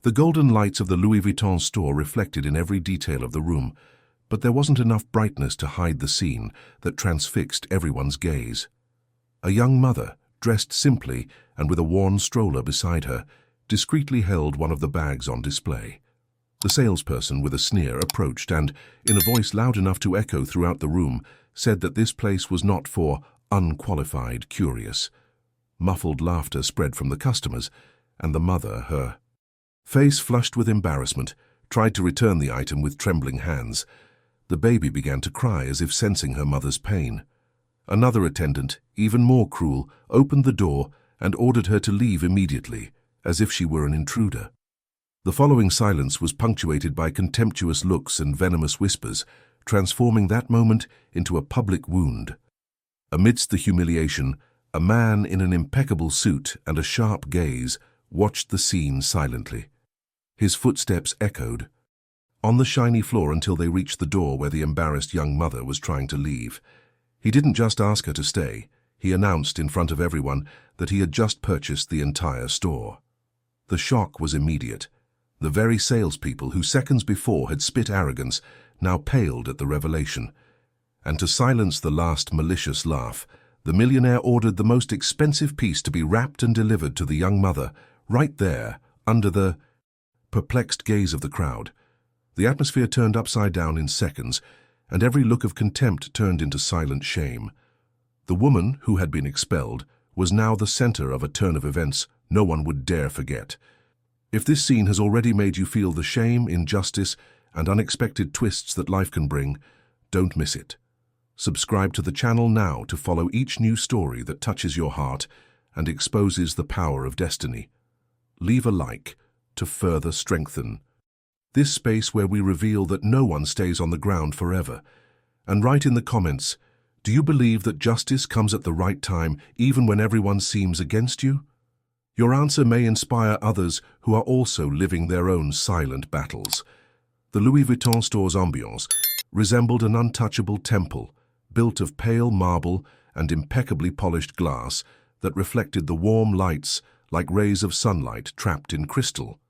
The golden lights of the Louis Vuitton store reflected in every detail of the room, but there wasn't enough brightness to hide the scene that transfixed everyone's gaze. A young mother, dressed simply and with a worn stroller beside her, discreetly held one of the bags on display. The salesperson, with a sneer, approached and, in a voice loud enough to echo throughout the room, said that this place was not for unqualified curious. Muffled laughter spread from the customers, and the mother, her face flushed with embarrassment, tried to return the item with trembling hands. The baby began to cry as if sensing her mother's pain. Another attendant, even more cruel, opened the door and ordered her to leave immediately, as if she were an intruder. The following silence was punctuated by contemptuous looks and venomous whispers, transforming that moment into a public wound. Amidst the humiliation, a man in an impeccable suit and a sharp gaze watched the scene silently. His footsteps echoed on the shiny floor until they reached the door where the embarrassed young mother was trying to leave. He didn't just ask her to stay. He announced in front of everyone that he had just purchased the entire store. The shock was immediate. The very salespeople who seconds before had spit arrogance now paled at the revelation. And to silence the last malicious laugh, the millionaire ordered the most expensive piece to be wrapped and delivered to the young mother, right there, under the perplexed gaze of the crowd. The atmosphere turned upside down in seconds, and every look of contempt turned into silent shame. The woman, who had been expelled, was now the center of a turn of events no one would dare forget. If this scene has already made you feel the shame, injustice, and unexpected twists that life can bring, don't miss it. Subscribe to the channel now to follow each new story that touches your heart and exposes the power of destiny. Leave a like to further strengthen this space where we reveal that no one stays on the ground forever. And write in the comments, do you believe that justice comes at the right time even when everyone seems against you? Your answer may inspire others who are also living their own silent battles. The Louis Vuitton store's ambiance resembled an untouchable temple, built of pale marble and impeccably polished glass that reflected the warm lights like rays of sunlight trapped in crystal.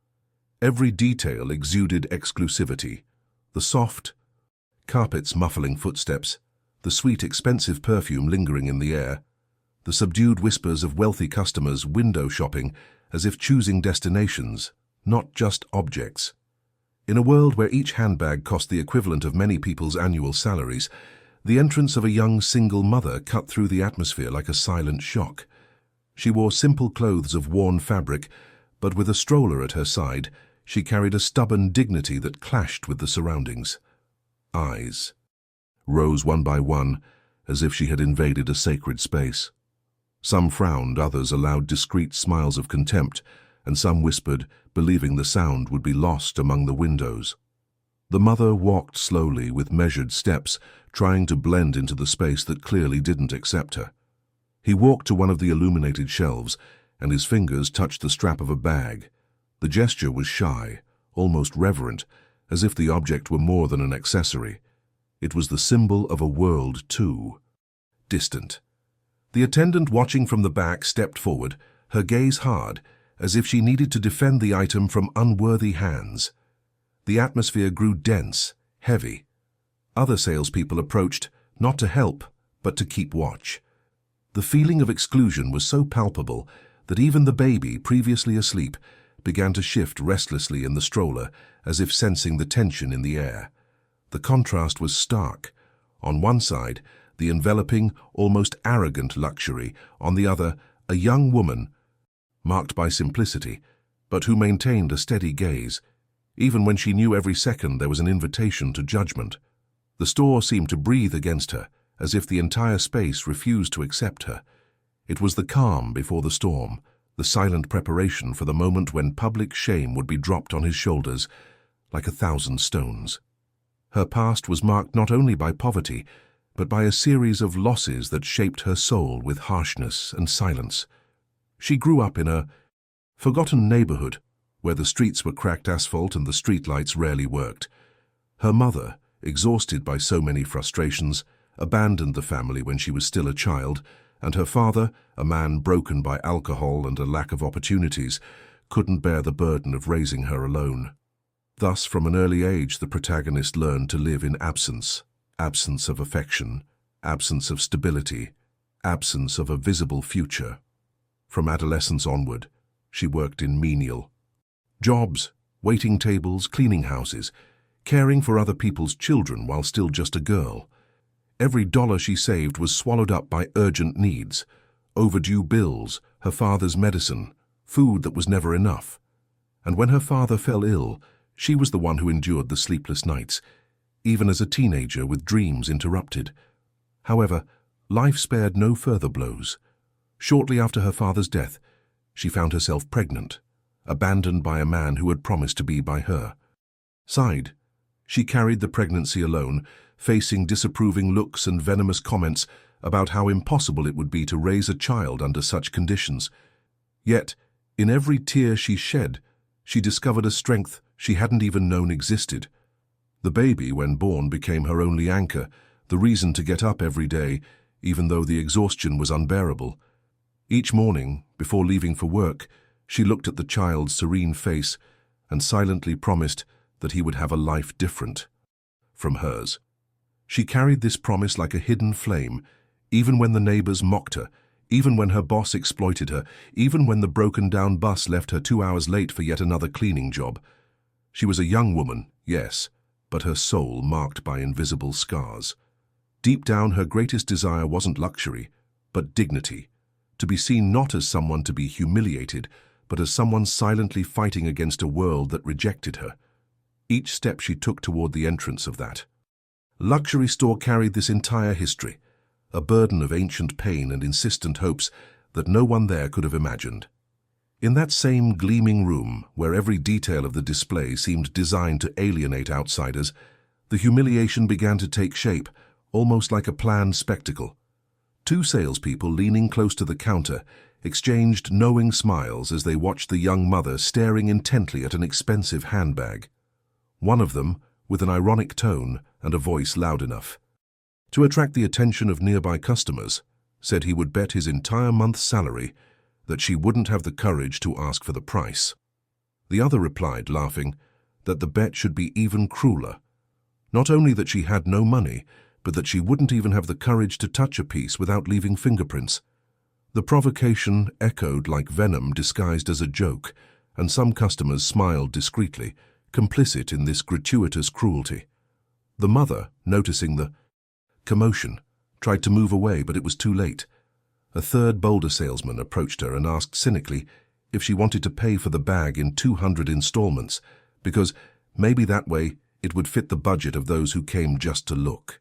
Every detail exuded exclusivity. The soft carpets muffling footsteps, the sweet, expensive perfume lingering in the air, the subdued whispers of wealthy customers window shopping as if choosing destinations, not just objects. In a world where each handbag cost the equivalent of many people's annual salaries, the entrance of a young single mother cut through the atmosphere like a silent shock. She wore simple clothes of worn fabric, but with a stroller at her side, she carried a stubborn dignity that clashed with the surroundings. Eyes rose one by one, as if she had invaded a sacred space. Some frowned, others allowed discreet smiles of contempt, and some whispered, believing the sound would be lost among the windows. The mother walked slowly, with measured steps, trying to blend into the space that clearly didn't accept her. He walked to one of the illuminated shelves, and his fingers touched the strap of a bag. The gesture was shy, almost reverent, as if the object were more than an accessory. It was the symbol of a world, too. Distant. The attendant watching from the back stepped forward, her gaze hard, as if she needed to defend the item from unworthy hands. The atmosphere grew dense, heavy. Other salespeople approached, not to help, but to keep watch. The feeling of exclusion was so palpable that even the baby, previously asleep, began to shift restlessly in the stroller, as if sensing the tension in the air. The contrast was stark. On one side, the enveloping, almost arrogant luxury; on the other, a young woman, marked by simplicity, but who maintained a steady gaze. Even when she knew every second there was an invitation to judgment. The store seemed to breathe against her, as if the entire space refused to accept her. It was the calm before the storm, the silent preparation for the moment when public shame would be dropped on his shoulders like 1,000 stones. Her past was marked not only by poverty, but by a series of losses that shaped her soul with harshness and silence. She grew up in a forgotten neighborhood, where the streets were cracked asphalt and the streetlights rarely worked. Her mother, exhausted by so many frustrations, abandoned the family when she was still a child, and her father, a man broken by alcohol and a lack of opportunities, couldn't bear the burden of raising her alone. Thus, from an early age, the protagonist learned to live in absence of affection, absence of stability, absence of a visible future. From adolescence onward, she worked in menial jobs, waiting tables, cleaning houses, caring for other people's children while still just a girl. Every dollar she saved was swallowed up by urgent needs, overdue bills, her father's medicine, food that was never enough. And when her father fell ill, she was the one who endured the sleepless nights, even as a teenager with dreams interrupted. However, life spared no further blows. Shortly after her father's death, she found herself pregnant, abandoned by a man who had promised to be by her side. She carried the pregnancy alone, facing disapproving looks and venomous comments about how impossible it would be to raise a child under such conditions. Yet, in every tear she shed, she discovered a strength she hadn't even known existed. The baby, when born, became her only anchor, the reason to get up every day, even though the exhaustion was unbearable. Each morning, before leaving for work, she looked at the child's serene face and silently promised that he would have a life different from hers. She carried this promise like a hidden flame, even when the neighbors mocked her, even when her boss exploited her, even when the broken-down bus left her 2 hours late for yet another cleaning job. She was a young woman, yes, but her soul marked by invisible scars. Deep down, her greatest desire wasn't luxury, but dignity, to be seen not as someone to be humiliated, but as someone silently fighting against a world that rejected her. Each step she took toward the entrance of that luxury store carried this entire history, a burden of ancient pain and insistent hopes that no one there could have imagined. In that same gleaming room, where every detail of the display seemed designed to alienate outsiders, the humiliation began to take shape, almost like a planned spectacle. Two salespeople leaning close to the counter exchanged knowing smiles as they watched the young mother staring intently at an expensive handbag. One of them, with an ironic tone and a voice loud enough to attract the attention of nearby customers, said he would bet his entire month's salary that she wouldn't have the courage to ask for the price. The other replied, laughing, that the bet should be even crueler. Not only that she had no money, but that she wouldn't even have the courage to touch a piece without leaving fingerprints. The provocation echoed like venom disguised as a joke, and some customers smiled discreetly, complicit in this gratuitous cruelty. The mother, noticing the commotion, tried to move away, but it was too late. A third bolder salesman approached her and asked cynically if she wanted to pay for the bag in 200 installments, because maybe that way it would fit the budget of those who came just to look.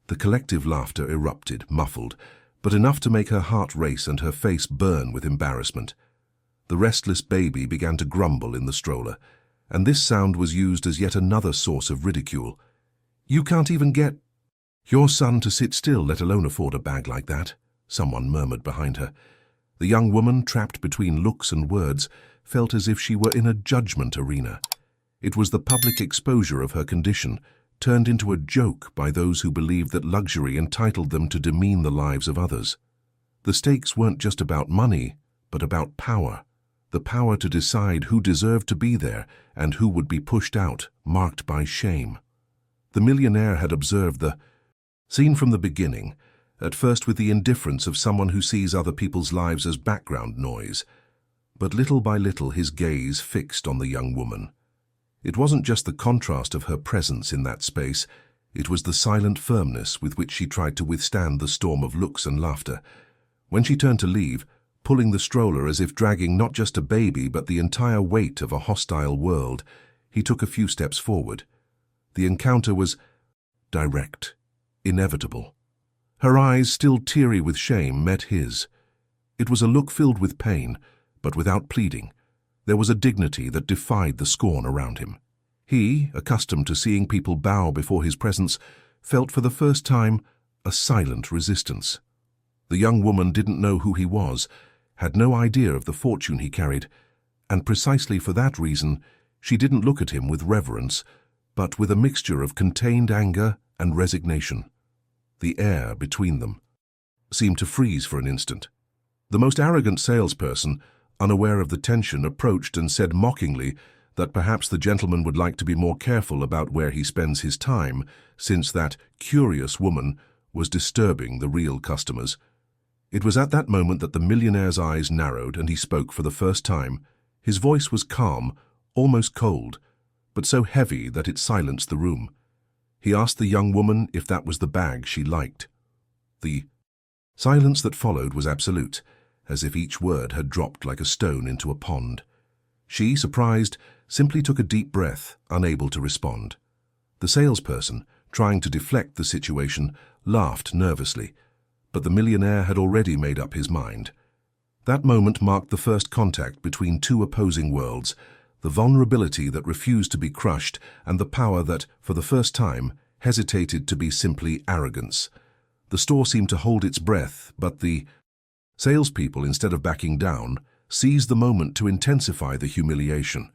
The collective laughter erupted, muffled, but enough to make her heart race and her face burn with embarrassment. The restless baby began to grumble in the stroller, and this sound was used as yet another source of ridicule. "You can't even get your son to sit still, let alone afford a bag like that," someone murmured behind her. The young woman, trapped between looks and words, felt as if she were in a judgment arena. It was the public exposure of her condition, turned into a joke by those who believed that luxury entitled them to demean the lives of others. The stakes weren't just about money, but about power. The power to decide who deserved to be there and who would be pushed out, marked by shame. The millionaire had observed the scene from the beginning, at first with the indifference of someone who sees other people's lives as background noise. But little by little his gaze fixed on the young woman. It wasn't just the contrast of her presence in that space, it was the silent firmness with which she tried to withstand the storm of looks and laughter. When she turned to leave, pulling the stroller as if dragging not just a baby but the entire weight of a hostile world, he took a few steps forward. The encounter was direct, inevitable. Her eyes, still teary with shame, met his. It was a look filled with pain, but without pleading. There was a dignity that defied the scorn around him. He, accustomed to seeing people bow before his presence, felt for the first time a silent resistance. The young woman didn't know who he was, had no idea of the fortune he carried, and precisely for that reason, she didn't look at him with reverence, but with a mixture of contained anger and resignation. The air between them seemed to freeze for an instant. The most arrogant salesperson, unaware of the tension, approached and said mockingly that perhaps the gentleman would like to be more careful about where he spends his time, since that curious woman was disturbing the real customers. It was at that moment that the millionaire's eyes narrowed and he spoke for the first time. His voice was calm, almost cold, but so heavy that it silenced the room. He asked the young woman if that was the bag she liked. The silence that followed was absolute, as if each word had dropped like a stone into a pond. She, surprised, simply took a deep breath, unable to respond. The salesperson, trying to deflect the situation, laughed nervously, but the millionaire had already made up his mind. That moment marked the first contact between two opposing worlds, the vulnerability that refused to be crushed and the power that, for the first time, hesitated to be simply arrogance. The store seemed to hold its breath, but the salespeople, instead of backing down, seized the moment to intensify the humiliation.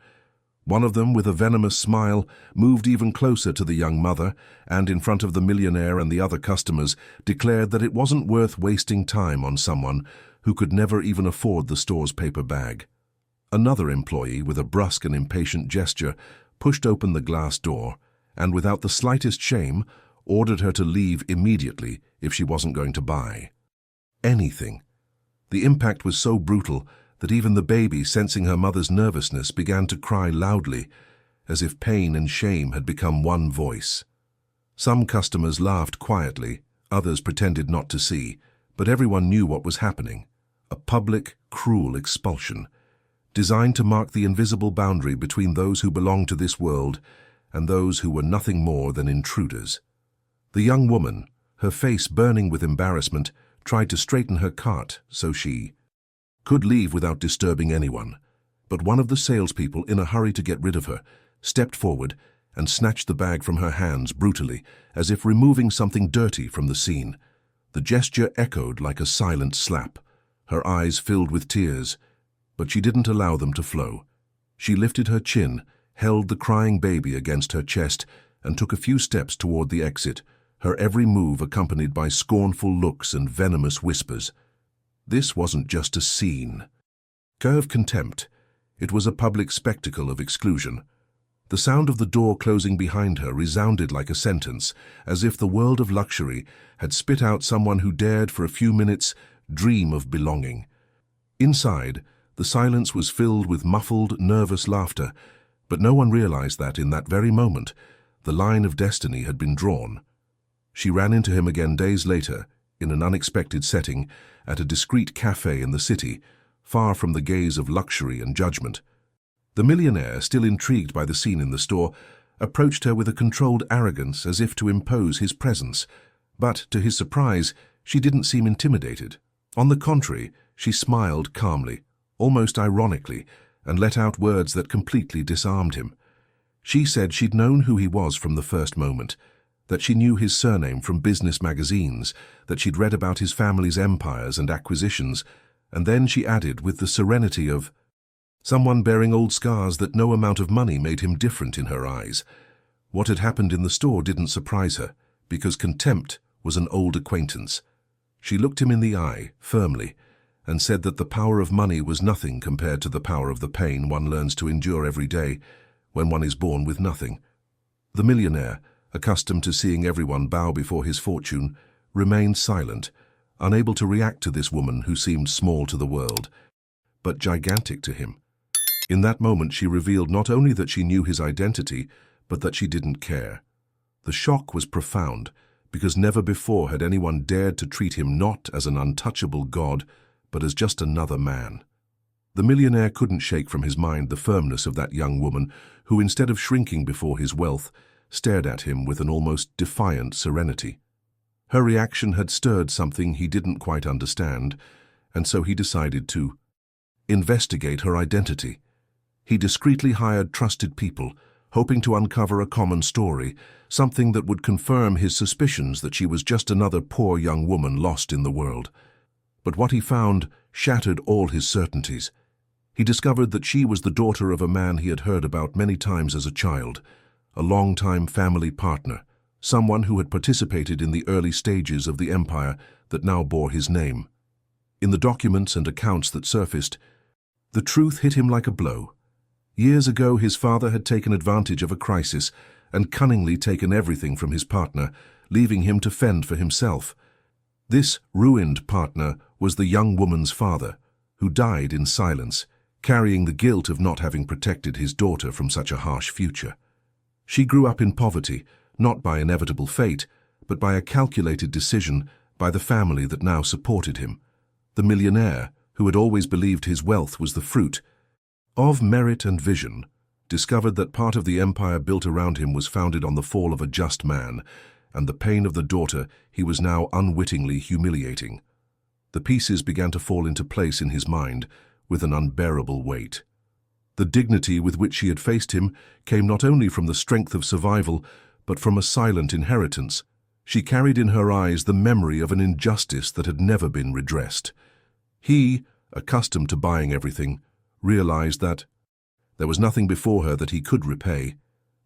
One of them, with a venomous smile, moved even closer to the young mother and, in front of the millionaire and the other customers, declared that it wasn't worth wasting time on someone who could never even afford the store's paper bag. Another employee, with a brusque and impatient gesture, pushed open the glass door and, without the slightest shame, ordered her to leave immediately if she wasn't going to buy anything. The impact was so brutal that even the baby, sensing her mother's nervousness, began to cry loudly, as if pain and shame had become one voice. Some customers laughed quietly, others pretended not to see, but everyone knew what was happening. A public, cruel expulsion, designed to mark the invisible boundary between those who belonged to this world and those who were nothing more than intruders. The young woman, her face burning with embarrassment, tried to straighten her cart so she could leave without disturbing anyone. But one of the salespeople, in a hurry to get rid of her, stepped forward and snatched the bag from her hands brutally, as if removing something dirty from the scene. The gesture echoed like a silent slap. Her eyes filled with tears, but she didn't allow them to flow. She lifted her chin, held the crying baby against her chest, and took a few steps toward the exit, her every move accompanied by scornful looks and venomous whispers. This wasn't just a scene of contempt. It was a public spectacle of exclusion. The sound of the door closing behind her resounded like a sentence, as if the world of luxury had spit out someone who dared for a few minutes dream of belonging. Inside, the silence was filled with muffled, nervous laughter, but no one realized that, in that very moment, the line of destiny had been drawn. She ran into him again days later, in an unexpected setting, at a discreet cafe in the city, far from the gaze of luxury and judgment. The millionaire, still intrigued by the scene in the store, approached her with a controlled arrogance as if to impose his presence, but, to his surprise, she didn't seem intimidated. On the contrary, she smiled calmly, almost ironically, and let out words that completely disarmed him. She said she'd known who he was from the first moment, that she knew his surname from business magazines, that she'd read about his family's empires and acquisitions, and then she added, with the serenity of someone bearing old scars, that no amount of money made him different in her eyes. What had happened in the store didn't surprise her, because contempt was an old acquaintance. She looked him in the eye, firmly, and said that the power of money was nothing compared to the power of the pain one learns to endure every day when one is born with nothing. The millionaire, accustomed to seeing everyone bow before his fortune, remained silent, unable to react to this woman who seemed small to the world, but gigantic to him. In that moment she revealed not only that she knew his identity, but that she didn't care. The shock was profound, because never before had anyone dared to treat him not as an untouchable god, but as just another man. The millionaire couldn't shake from his mind the firmness of that young woman who, instead of shrinking before his wealth, stared at him with an almost defiant serenity. Her reaction had stirred something he didn't quite understand, and so he decided to investigate her identity. He discreetly hired trusted people, hoping to uncover a common story, something that would confirm his suspicions that she was just another poor young woman lost in the world. But what he found shattered all his certainties. He discovered that she was the daughter of a man he had heard about many times as a child, a long-time family partner, someone who had participated in the early stages of the empire that now bore his name. In the documents and accounts that surfaced, The truth hit him like a blow. Years ago, his father had taken advantage of a crisis and cunningly taken everything from his partner, leaving him to fend for himself. This ruined partner was the young woman's father, who died in silence, carrying the guilt of not having protected his daughter from such a harsh future. She grew up in poverty, not by inevitable fate, but by a calculated decision by the family that now supported him. The millionaire, who had always believed his wealth was the fruit of merit and vision, discovered that part of the empire built around him was founded on the fall of a just man, and the pain of the daughter he was now unwittingly humiliating. The pieces began to fall into place in his mind with an unbearable weight. The dignity with which she had faced him came not only from the strength of survival, but from a silent inheritance. She carried in her eyes the memory of an injustice that had never been redressed. He, accustomed to buying everything, realized that there was nothing before her that he could repay.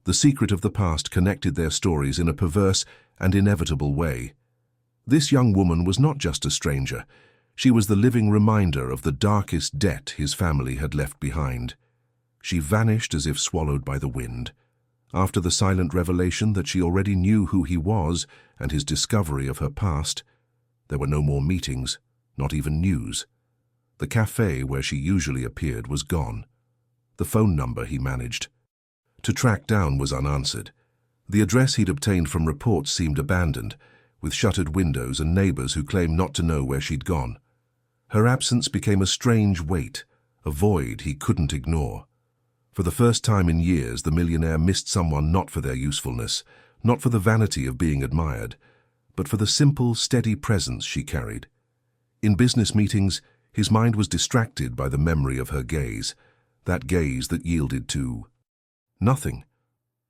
The secret of the past connected their stories in a perverse and inevitable way. This young woman was not just a stranger. She was the living reminder of the darkest debt his family had left behind. She vanished as if swallowed by the wind. After the silent revelation that she already knew who he was and his discovery of her past, there were no more meetings, not even news. The cafe where she usually appeared was gone. The phone number he managed to track down was unanswered. The address he'd obtained from reports seemed abandoned, with shuttered windows and neighbors who claimed not to know where she'd gone. Her absence became a strange weight, a void he couldn't ignore. For the first time in years, the millionaire missed someone not for their usefulness, not for the vanity of being admired, but for the simple, steady presence she carried. In business meetings, his mind was distracted by the memory of her gaze, that gaze that yielded to nothing.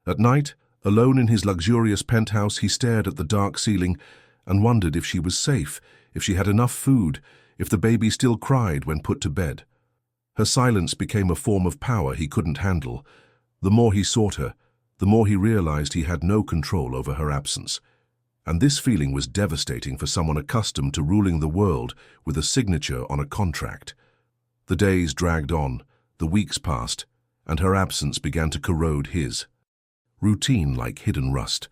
At night, alone in his luxurious penthouse, he stared at the dark ceiling and wondered if she was safe, if she had enough food, if the baby still cried when put to bed. Her silence became a form of power he couldn't handle. The more he sought her, the more he realized he had no control over her absence. And this feeling was devastating for someone accustomed to ruling the world with a signature on a contract. The days dragged on, the weeks passed, and her absence began to corrode his. Routine like hidden rust.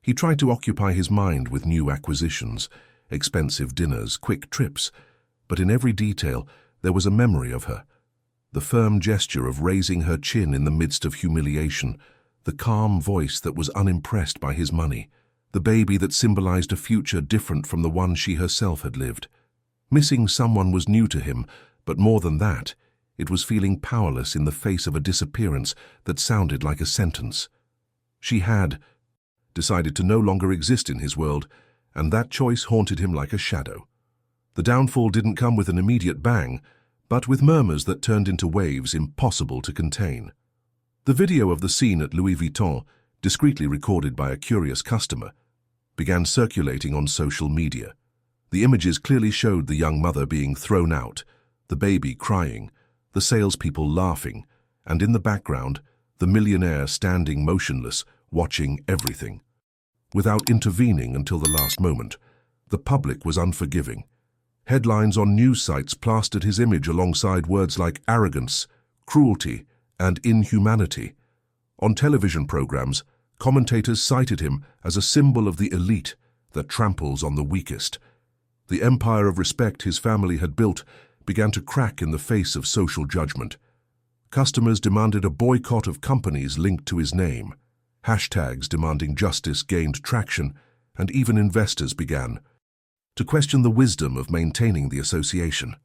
He tried to occupy his mind with new acquisitions, expensive dinners, quick trips, but in every detail there was a memory of her. The firm gesture of raising her chin in the midst of humiliation, the calm voice that was unimpressed by his money, the baby that symbolized a future different from the one she herself had lived. Missing someone was new to him, but more than that, it was feeling powerless in the face of a disappearance that sounded like a sentence. She had decided to no longer exist in his world, and that choice haunted him like a shadow. The downfall didn't come with an immediate bang, but with murmurs that turned into waves impossible to contain. The video of the scene at Louis Vuitton, discreetly recorded by a curious customer, began circulating on social media. The images clearly showed the young mother being thrown out, the baby crying, the salespeople laughing, and in the background, the millionaire standing motionless, watching everything. Without intervening until the last moment, the public was unforgiving. Headlines on news sites plastered his image alongside words like arrogance, cruelty, and inhumanity. On television programs, commentators cited him as a symbol of the elite that tramples on the weakest. The empire of respect his family had built began to crack in the face of social judgment. Customers demanded a boycott of companies linked to his name. Hashtags demanding justice gained traction, and even investors began to question the wisdom of maintaining the association.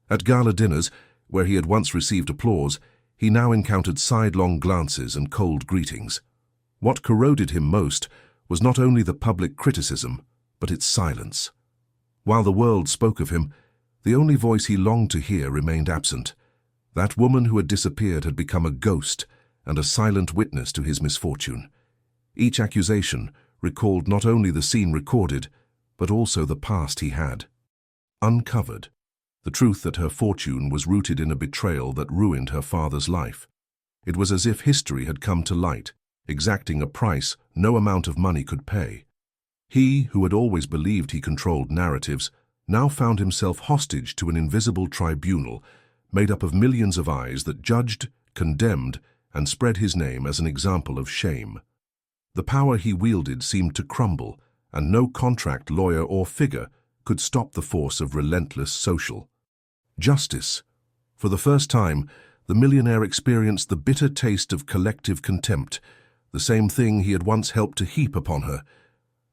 At gala dinners, where he had once received applause, he now encountered sidelong glances and cold greetings. What corroded him most was not only the public criticism, but its silence. While the world spoke of him, the only voice he longed to hear remained absent. That woman who had disappeared had become a ghost and a silent witness to his misfortune. Each accusation recalled not only the scene recorded, but also the past he had uncovered. The truth that her fortune was rooted in a betrayal that ruined her father's life. It was as if history had come to light, exacting a price no amount of money could pay. He, who had always believed he controlled narratives, now found himself hostage to an invisible tribunal, made up of millions of eyes that judged, condemned, and spread his name as an example of shame. The power he wielded seemed to crumble, and no contract, lawyer, or figure could stop the force of relentless social justice. For the first time, the millionaire experienced the bitter taste of collective contempt, the same thing he had once helped to heap upon her.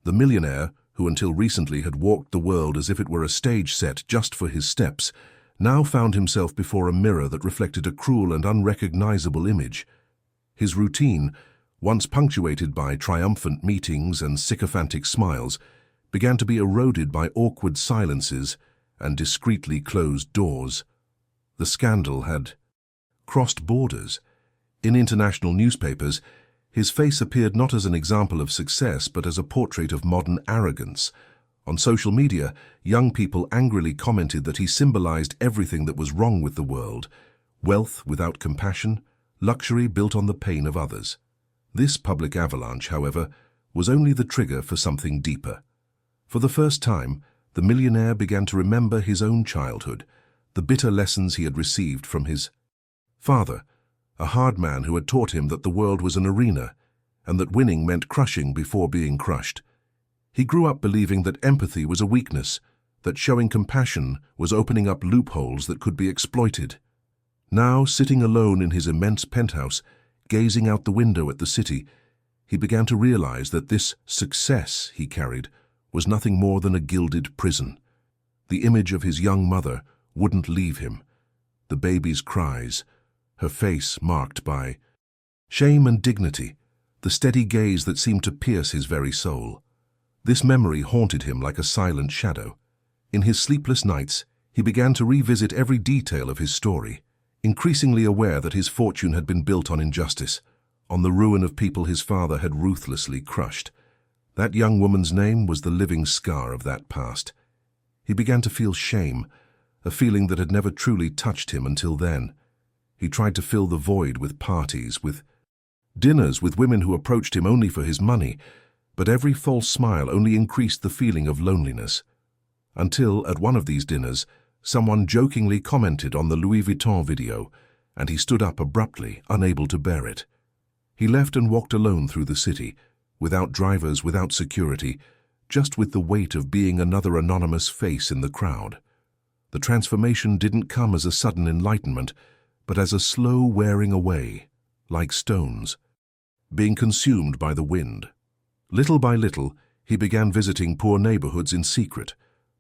The millionaire, who until recently had walked the world as if it were a stage set just for his steps, now found himself before a mirror that reflected a cruel and unrecognizable image. His routine, once punctuated by triumphant meetings and sycophantic smiles, began to be eroded by awkward silences and discreetly closed doors. The scandal had crossed borders. In international newspapers, his face appeared not as an example of success but as a portrait of modern arrogance. On social media, young people angrily commented that he symbolized everything that was wrong with the world: wealth without compassion, luxury built on the pain of others. This public avalanche, however, was only the trigger for something deeper. For the first time, the millionaire began to remember his own childhood, the bitter lessons he had received from his father, a hard man who had taught him that the world was an arena and that winning meant crushing before being crushed. He grew up believing that empathy was a weakness, that showing compassion was opening up loopholes that could be exploited. Now, sitting alone in his immense penthouse, gazing out the window at the city, he began to realize that this success he carried was nothing more than a gilded prison. The image of his young mother wouldn't leave him. The baby's cries, her face marked by shame and dignity, the steady gaze that seemed to pierce his very soul. This memory haunted him like a silent shadow. In his sleepless nights, he began to revisit every detail of his story, increasingly aware that his fortune had been built on injustice, on the ruin of people his father had ruthlessly crushed. That young woman's name was the living scar of that past. He began to feel shame, a feeling that had never truly touched him until then. He tried to fill the void with parties, with dinners, with women who approached him only for his money, but every false smile only increased the feeling of loneliness. Until, at one of these dinners, someone jokingly commented on the Louis Vuitton video, and he stood up abruptly, unable to bear it. He left and walked alone through the city, without drivers, without security, just with the weight of being another anonymous face in the crowd. The transformation didn't come as a sudden enlightenment, but as a slow wearing away, like stones, being consumed by the wind. Little by little, he began visiting poor neighborhoods in secret,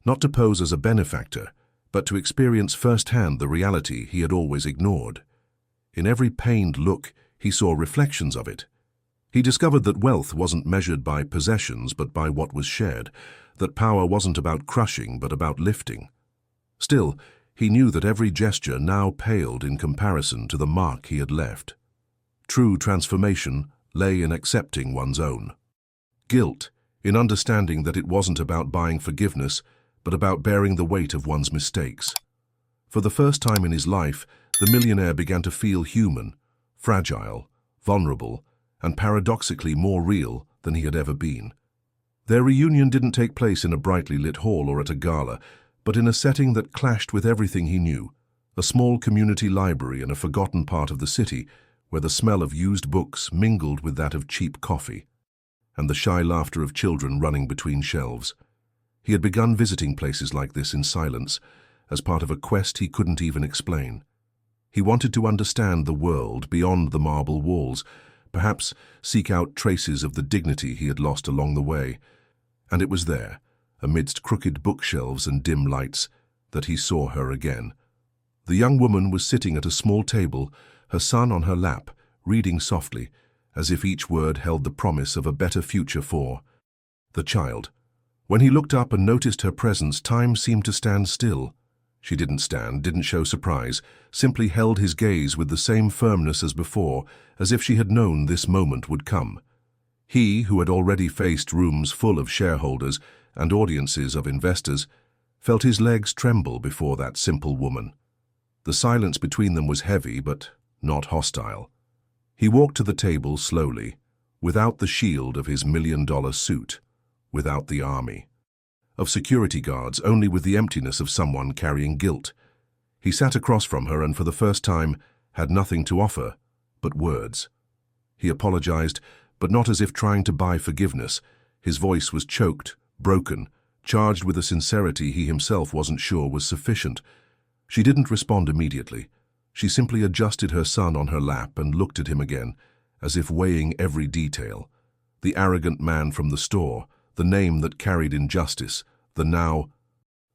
not to pose as a benefactor, but to experience firsthand the reality he had always ignored. In every pained look, he saw reflections of it. He discovered that wealth wasn't measured by possessions but by what was shared, that power wasn't about crushing but about lifting. Still, he knew that every gesture now paled in comparison to the mark he had left. True transformation lay in accepting one's own guilt, in understanding that it wasn't about buying forgiveness, but about bearing the weight of one's mistakes. For the first time in his life, the millionaire began to feel human, fragile, vulnerable, and paradoxically more real than he had ever been. Their reunion didn't take place in a brightly lit hall or at a gala, but in a setting that clashed with everything he knew, a small community library in a forgotten part of the city where the smell of used books mingled with that of cheap coffee, and the shy laughter of children running between shelves. He had begun visiting places like this in silence, as part of a quest he couldn't even explain. He wanted to understand the world beyond the marble walls, perhaps seek out traces of the dignity he had lost along the way. And it was there, amidst crooked bookshelves and dim lights, that he saw her again. The young woman was sitting at a small table, her son on her lap, reading softly, as if each word held the promise of a better future for the child. When he looked up and noticed her presence, time seemed to stand still. She didn't stand, didn't show surprise, simply held his gaze with the same firmness as before, as if she had known this moment would come. He, who had already faced rooms full of shareholders and audiences of investors, felt his legs tremble before that simple woman. The silence between them was heavy, but not hostile. He walked to the table slowly, without the shield of his $1,000,000 suit, without the army of security guards, only with the emptiness of someone carrying guilt. He sat across from her and for the first time had nothing to offer but words. He apologized, but not as if trying to buy forgiveness. His voice was choked, broken, charged with a sincerity he himself wasn't sure was sufficient. She didn't respond immediately. She simply adjusted her son on her lap and looked at him again, as if weighing every detail. The arrogant man from the store, the name that carried injustice, the now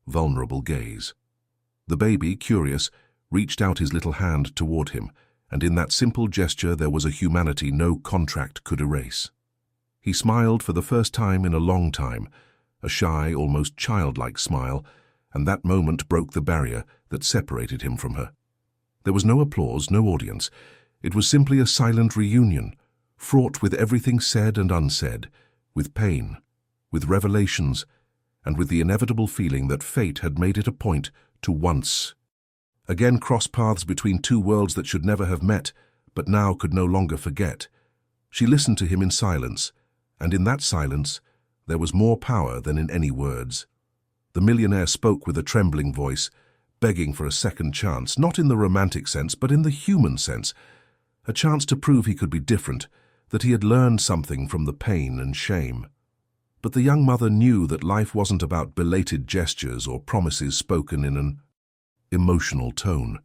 vulnerable gaze. The baby, curious, reached out his little hand toward him, and in that simple gesture there was a humanity no contract could erase. He smiled for the first time in a long time, a shy, almost childlike smile, and that moment broke the barrier that separated him from her. There was no applause, no audience. It was simply a silent reunion, fraught with everything said and unsaid, with pain, with revelations, and with the inevitable feeling that fate had made it a point to once again cross paths between two worlds that should never have met, but now could no longer forget. She listened to him in silence, and in that silence there was more power than in any words. The millionaire spoke with a trembling voice, begging for a second chance, not in the romantic sense, but in the human sense, a chance to prove he could be different, that he had learned something from the pain and shame. But the young mother knew that life wasn't about belated gestures or promises spoken in an emotional tone.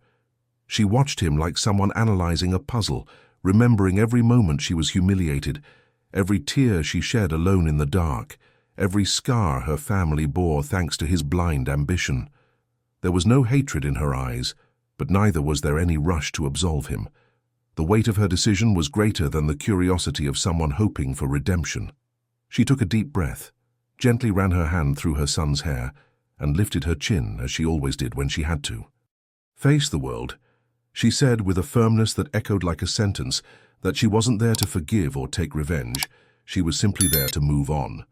She watched him like someone analyzing a puzzle, remembering every moment she was humiliated, every tear she shed alone in the dark, every scar her family bore thanks to his blind ambition. There was no hatred in her eyes, but neither was there any rush to absolve him. The weight of her decision was greater than the curiosity of someone hoping for redemption. She took a deep breath, gently ran her hand through her son's hair, and lifted her chin as she always did when she had to. "Face the world," she said with a firmness that echoed like a sentence, that she wasn't there to forgive or take revenge. She was simply there to move on.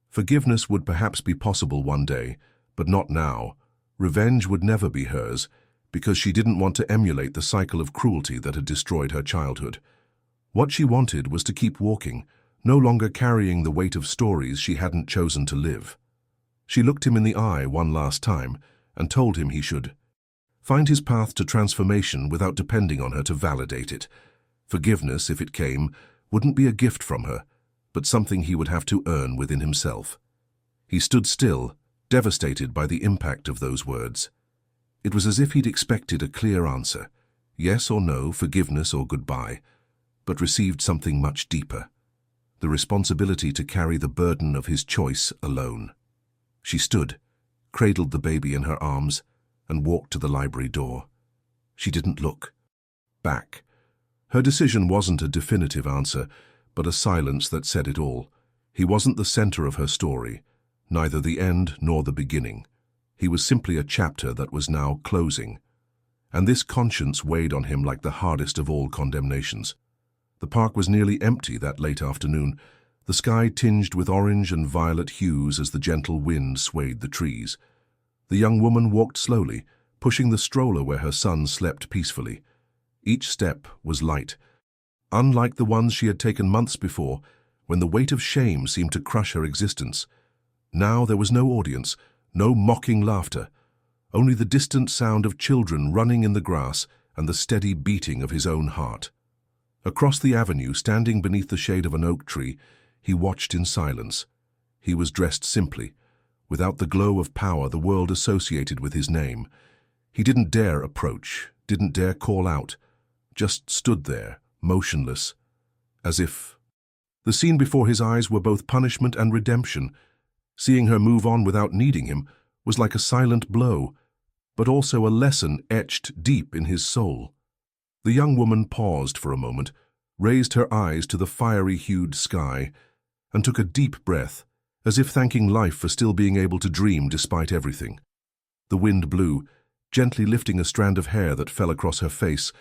Forgiveness would perhaps be possible one day, but not now. Revenge would never be hers, because she didn't want to emulate the cycle of cruelty that had destroyed her childhood. What she wanted was to keep walking, no longer carrying the weight of stories she hadn't chosen to live. She looked him in the eye one last time and told him he should find his path to transformation without depending on her to validate it. Forgiveness, if it came, wouldn't be a gift from her, but something he would have to earn within himself. He stood still, devastated by the impact of those words. It was as if he'd expected a clear answer, yes or no, forgiveness or goodbye, but received something much deeper, the responsibility to carry the burden of his choice alone. She stood, cradled the baby in her arms, and walked to the library door. She didn't look back. Her decision wasn't a definitive answer, but a silence that said it all. He wasn't the center of her story, neither the end nor the beginning. He was simply a chapter that was now closing. And this conscience weighed on him like the hardest of all condemnations. The park was nearly empty that late afternoon, the sky tinged with orange and violet hues as the gentle wind swayed the trees. The young woman walked slowly, pushing the stroller where her son slept peacefully. Each step was light, unlike the ones she had taken months before, when the weight of shame seemed to crush her existence. Now there was no audience, no mocking laughter, only the distant sound of children running in the grass and the steady beating of his own heart. Across the avenue, standing beneath the shade of an oak tree, he watched in silence. He was dressed simply, without the glow of power the world associated with his name. He didn't dare approach, didn't dare call out, just stood there, motionless, as if the scene before his eyes were both punishment and redemption. Seeing her move on without needing him was like a silent blow, but also a lesson etched deep in his soul. The young woman paused for a moment, raised her eyes to the fiery-hued sky, and took a deep breath, as if thanking life for still being able to dream despite everything. The wind blew, gently lifting a strand of hair that fell across her face,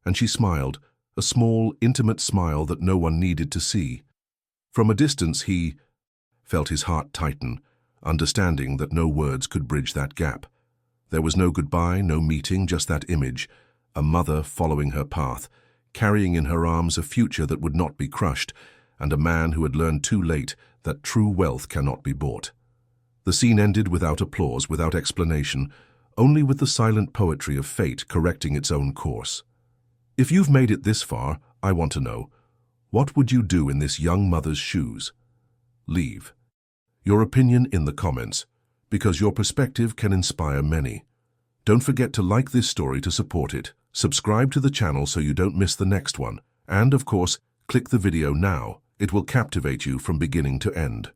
and she smiled, a small, intimate smile that no one needed to see. From a distance he felt his heart tighten, understanding that no words could bridge that gap. There was no goodbye, no meeting, just that image, a mother following her path, carrying in her arms a future that would not be crushed, and a man who had learned too late that true wealth cannot be bought. The scene ended without applause, without explanation, only with the silent poetry of fate correcting its own course. If you've made it this far, I want to know, what would you do in this young mother's shoes? Leave your opinion in the comments, because your perspective can inspire many. Don't forget to like this story to support it, subscribe to the channel so you don't miss the next one, and of course, click the video now. It will captivate you from beginning to end.